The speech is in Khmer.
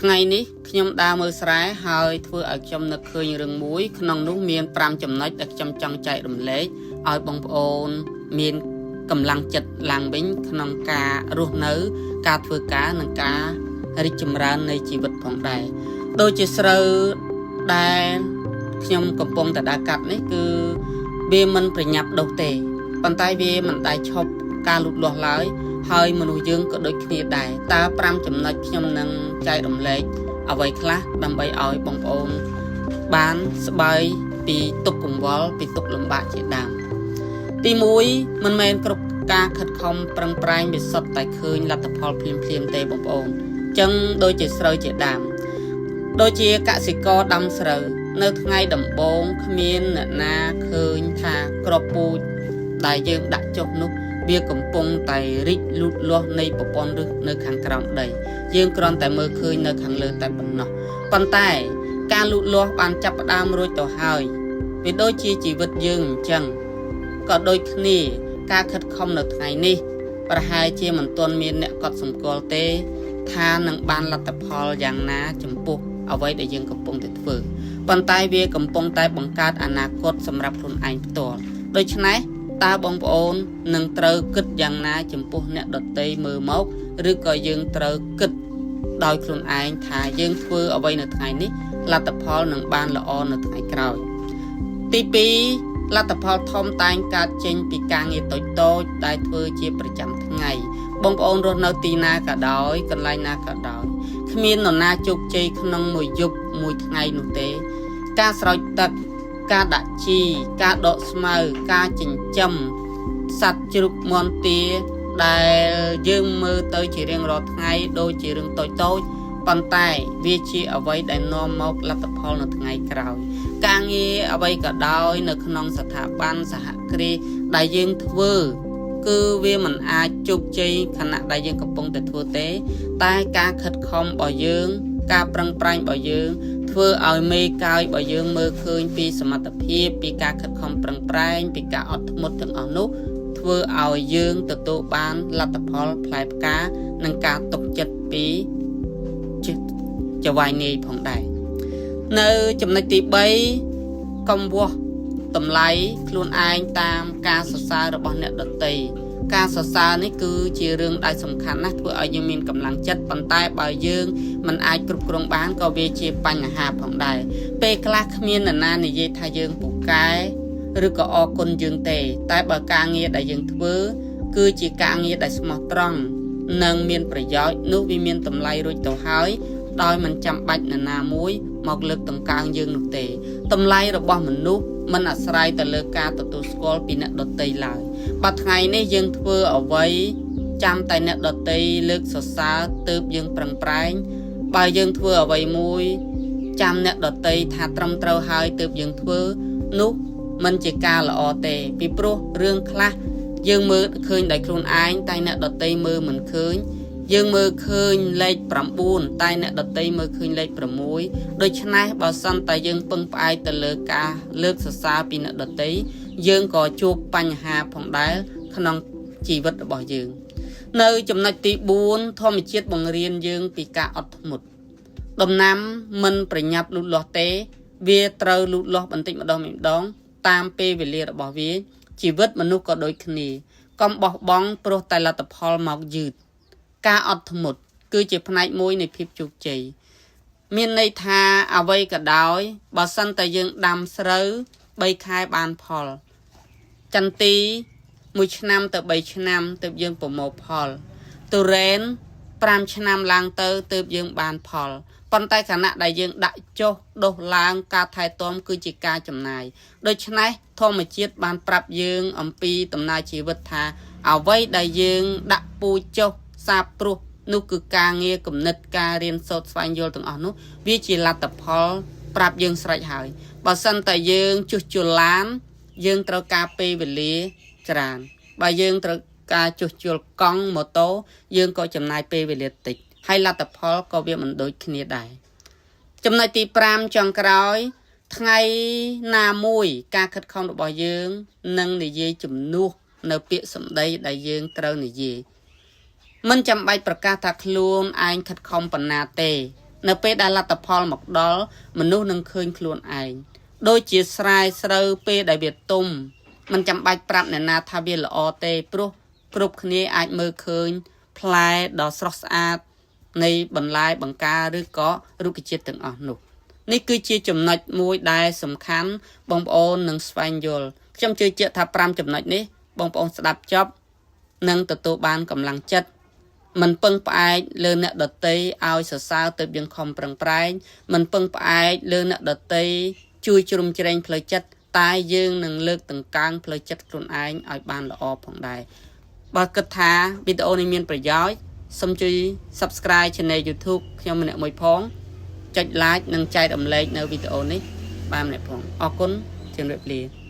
ថ្ងៃនេះខ្ញុំដើរមើលស្រែហើយធ្វើឲ្យខ្ញុំនឹកឃើញរឿងមួយក្នុងនោះមាន5ចំណុចដែលខ្ញុំចង់ចែករំលែកឲ្យបងប្អូនមានកម្លាំងចិត្តឡើងវិញក្នុងការរស់នៅការធ្វើការនិងការរីកចម្រើននៃជីវិតផងដែរដូចជាស្រូវដែលខ្ញុំកំពុងតែដើរកាត់នេះគឺវាមិនប្រញាប់ដុះទេប៉ុន្តែវាមិនដែលឈប់ការលូតលាស់ឡើយហើយមនុស្សយើងក៏ដូចគ្នាដែរតើ5ចំណុចខ្ញុំនឹងចែករំលែកអ្វីខ្លះដើម្បីឲ្យបងប្អូនបានស្បើយពីទុក្ខកង្វល់ពីទុក្ខលំបាកជាដើមទី1មិនមែនគ្រប់ការខិតខំប្រឹងប្រែងវាសុទ្ធតែឃើញលទ្ធផលភ្លាមៗទេបងប្អូនអញ្ចឹងដូចជាស្រូវជាដើមដូចជាកសិករដាំស្រូវនៅថ្ងៃដំបូងគ្មានអ្នកណាឃើញថាគ្រាប់ពូជដែលយើងដាក់ចុះនោះវាកំពុងតែរីកលូតលាស់នៃប្រព័ន្ធឫសនៅខាងក្រោមដីយើងគ្រាន់តែមើលឃើញនៅខាងលើតែប៉ុណ្ណោះប៉ុន្តែការលូតលាស់បានចាប់ផ្ដើមរួចទៅហើយវាដូចជាជីវិតយើងអញ្ចឹងក៏ដូចគ្នាការខិតខំនៅថ្ងៃនេះប្រហែលជាមិនទាន់មានអ្នកកត់សម្គាល់ទេថានឹងបានលទ្ធផលយ៉ាងណាចំពោះអ្វីដែលយើងកំពុងតែធ្វើប៉ុន្តែវាកំពុងតែបង្កើតអនាគតសម្រាប់ខ្លួនឯងផ្ទាល់ដូច្នេះតើបងប្អូននឹងត្រូវគិតយ៉ាងណាចំពោះអ្នកដទៃមើលមកឬក៏យើងត្រូវគិតដោយខ្លួនឯងថាយើងធ្វើអ្វីនៅថ្ងៃនេះលទ្ធផលនឹងបានល្អនៅថ្ងៃក្រោយទី2លទ្ធផលធំតែងកើតចេញពីការងារតូចៗដែលធ្វើជាប្រចាំថ្ងៃបងប្អូនរស់នៅទីណាក៏ដោយកន្លែងណាក៏ដោយគ្មាននរណាជោគជ័យក្នុងមួយយប់មួយថ្ងៃនោះទេការស្រោចទឹកការដាក់ជីការដកស្មៅការចិញ្ចឹមសត្វជ្រូកមាន់ទាដែលយើងមើលទៅជារៀងរាល់ថ្ងៃដូចជារឿងតូចៗប៉ុន្តែវាជាអ្វីដែលនាំមកលទ្ធផលនៅថ្ងៃក្រោយការងារអ្វីក៏ដោយនៅក្នុងស្ថាប័នសហគ្រាសដែលយើងធ្វើគឺវាមិនអាចជោគជ័យខណៈដែលយើងកំពុងតែធ្វើទេតែការខិតខំរបស់យើងការប្រឹងប្រែងរបស់យើងធ្វើឲ្យមេកាយរបស់យើងមើលឃើញពីសមត្ថភាពពីការខិតខំប្រឹងប្រែងពីការអត់ធ្មត់ទាំងអស់នោះធ្វើឲ្យយើងទទួលបានលទ្ធផលផ្លែផ្កានិងការទុកចិត្តពីចវាយនាយផងដែរនៅចំណុចទី3កុំវាស់តម្លៃខ្លួនឯងតាមការសរសើររបស់អ្នកដទៃការសរសើរនេះគឺជារឿងដែលសំខាន់ណាស់ធ្វើឲ្យយើងមានកម្លាំងចិត្តប៉ុន្តែបើយើងមិនអាចគ្រប់គ្រងបានក៏វាជាបញ្ហាផងដែរពេលខ្លះគ្មាននរណានិយាយថាយើងពូកែឬក៏អរគុណយើងទេតែបើការងារដែលយើងធ្វើគឺជាការងារដែលស្មោះត្រង់និងមានប្រយោជន៍នោះវាមានតម្លៃរួចទៅហើយដោយមិនចាំបាច់នរណាមួយមកលើកដង្កើងយើងនោះទេតម្លៃរបស់មនុស្សមិនអាស្រ័យទៅលើការទទួលស្គាល់ពីអ្នកដទៃឡើយបើថ្ងៃនេះយើងធ្វើអ្វីចាំតែអ្នកដទៃលើកសរសើរទើបយើងប្រឹងប្រែងបើយើងធ្វើអ្វីមួយចាំអ្នកដទៃថាត្រឹមត្រូវហើយទើបយើងធ្វើនោះមិនជាការល្អទេពីព្រោះរឿងខ្លះយើងមើលឃើញដោយខ្លួនឯងតែអ្នកដទៃមើលមិនឃើញយើងមើលឃើញលេខ9តែអ្នកដទៃមើលឃើញលេខ6ដូច្នេះបើសិនតែយើងពឹងផ្អែកទៅលើការលើកសរសើរពីអ្នកដទៃយើងក៏ជួបបញ្ហាផងដែរក្នុងជីវិតរបស់យើងនៅចំណុចទី4ធម្មជាតិបង្រៀនយើងពីការអត់ធ្មត់ដំណាំមិនប្រញាប់លូតលាស់ទេវាត្រូវលូតលាស់បន្តិចម្ដងតាមពេលវេលារបស់វាជីវិតមនុស្សក៏ដូចគ្នាកុំបោះបង់ព្រោះតែលទ្ធផលមកយឺតការអត់ធ្មត់គឺជាផ្នែកមួយនៃភាពជោគជ័យមានន័យថាអ្វីក៏ដោយបើសិនតែយើងដាំស្រូវ3ខែបានផលចន្ទី1ឆ្នាំទៅ3ឆ្នាំទើបយើងប្រមូលផលទុរេន5ឆ្នាំឡើងទៅទើបយើងបានផលប៉ុន្តែខណៈដែលយើងដាក់ចុះដុះឡើងការថែទាំគឺជាការចំណាយដូច្នេះធម្មជាតិបានប្រាប់យើងអំពីដំណើរជីវិតថាអ្វីដែលយើងដាក់ពូជចុះសាបព្រោះនោះគឺការងារគំនិតការរៀនសូត្រស្វែងយល់ទាំងអស់នោះវាជាលទ្ធផលប្រាប់យើងស្រេចហើយបើសិនតែយើងជួសជុលឡានយើងត្រូវការពេលវេលាច្រើនបើយើងត្រូវការជួសជុលកង់ម៉ូតូយើងក៏ចំណាយពេលវេលាតិចហើយលទ្ធផលក៏វាមិនដូចគ្នាដែរចំណុចទី5ចុងក្រោយថ្ងៃណាមួយការខិតខំរបស់យើងនឹងនិយាយជំនួសនៅពាក្យសម្ដីដែលយើងត្រូវនិយាយមិនចាំបាច់ប្រកាសថាខ្លួនឯងខិតខំប៉ុណ្ណាទេ នៅពេលដែលលទ្ធផលមកដល់មនុស្សនឹងឃើញខ្លួនឯងដូចជាស្រែស្រូវពេលដែលវាទុំមិនចាំបាច់ប្រាប់អ្នកណាថាវាល្អទេព្រោះគ្រប់គ្នាអាចមើលឃើញផ្លែដ៏ស្រស់ស្អាតនៃបន្លែបង្ការឬក៏រុក្ខជាតិទាំងអស់នោះនេះគឺជាចំណុចមួយដែលសំខាន់បងប្អូននឹងស្វែងយល់ខ្ញុំជឿជាក់ថា5ចំណុចនេះបងប្អូនស្ដាប់ចប់នឹងទទួលបានកម្លាំងចិត្តមិនពឹងផ្អែកលើអ្នកដតីឲ្យសរសើរទៅយើងខំប្រឹងប្រែងមិនពឹងផ្អែកលើអ្នកដតីជួយជ្រោមជ្រែងផ្លូវចិត្តតែយើងនឹងលើកដង្កើងផ្លូវចិត្តខ្លួនឯងឲ្យបានល្អផងដែរបើគិតថាវីដេអូនេះមានប្រយោជន៍សូមជួយ Subscribe Channel YouTube ខ្ញុំម្នាក់មួយផងចុច Like និងចែករំលែកនៅវីដេអូនេះបានម្នាក់ផងអរគុណជម្រាបលា